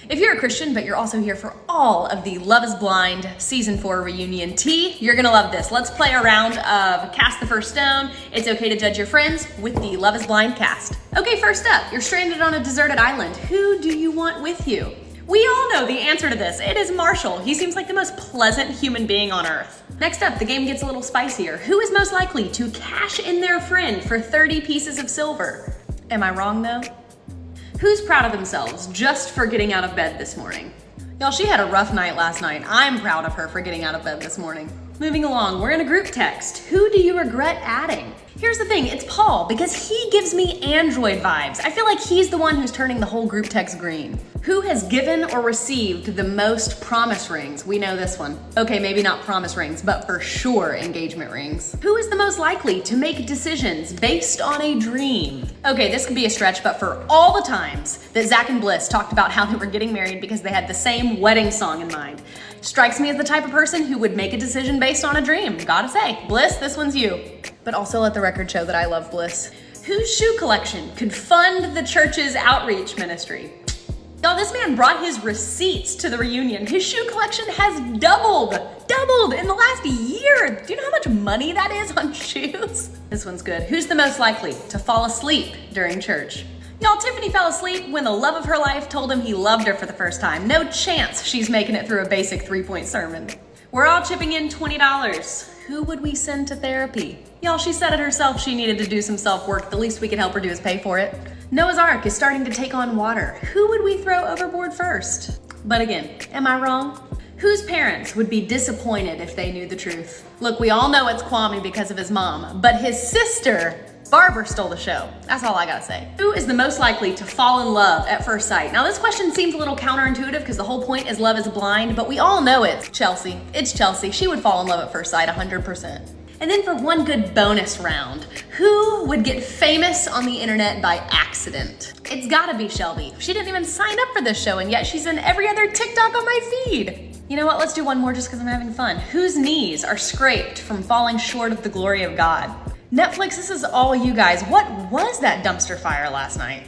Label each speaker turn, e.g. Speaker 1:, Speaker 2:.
Speaker 1: If you're a Christian, but you're also here for all of the Love is Blind Season 4 reunion tea, you're gonna love this. Let's play a round of Cast the First Stone. It's okay to judge your friends with the Love is Blind cast. Okay, first up, you're stranded on a deserted island. Who do you want with you? We all know the answer to this. It is Marshall. He seems like the most pleasant human being on earth. Next up, the game gets a little spicier. Who is most likely to cash in their friend for 30 pieces of silver? Am I wrong though? Who's proud of themselves just for getting out of bed this morning? Y'all, she had a rough night last night. I'm proud of her for getting out of bed this morning. Moving along, we're in a group text. Who do you regret adding? Here's the thing, it's Paul, because he gives me Android vibes. I feel like he's the one who's turning the whole group text green. Who has given or received the most promise rings? We know this one. Okay, maybe not promise rings, but for sure engagement rings. Who is the most likely to make decisions based on a dream? Okay, this could be a stretch, but for all the times that Zach and Bliss talked about how they were getting married because they had the same wedding song in mind, strikes me as the type of person who would make a decision based on a dream. Gotta say, Bliss, this one's you. But also let the record show that I love Bliss. Whose shoe collection could fund the church's outreach ministry? Y'all, this man brought his receipts to the reunion. His shoe collection has doubled in the last year. Do you know how much money that is on shoes? This one's good. Who's the most likely to fall asleep during church? Y'all, Tiffany fell asleep when the love of her life told him he loved her for the first time. No chance she's making it through a basic 3-point sermon. We're all chipping in $20. Who would we send to therapy? Y'all, she said it herself, she needed to do some self-work. The least we could help her do is pay for it. Noah's Ark is starting to take on water. Who would we throw overboard first? But again, am I wrong? Whose parents would be disappointed if they knew the truth? Look, we all know it's Kwame because of his mom, but his sister, Barbara, stole the show. That's all I gotta say. Who is the most likely to fall in love at first sight? Now, this question seems a little counterintuitive because the whole point is love is blind, but we all know it's Chelsea. It's Chelsea. She would fall in love at first sight 100%. And then for one good bonus round, who would get famous on the internet by accident? It's gotta be Shelby. She didn't even sign up for this show, and yet she's in every other TikTok on my feed. You know what, let's do one more just because I'm having fun. Whose knees are scraped from falling short of the glory of God? Netflix, this is all you guys. What was that dumpster fire last night?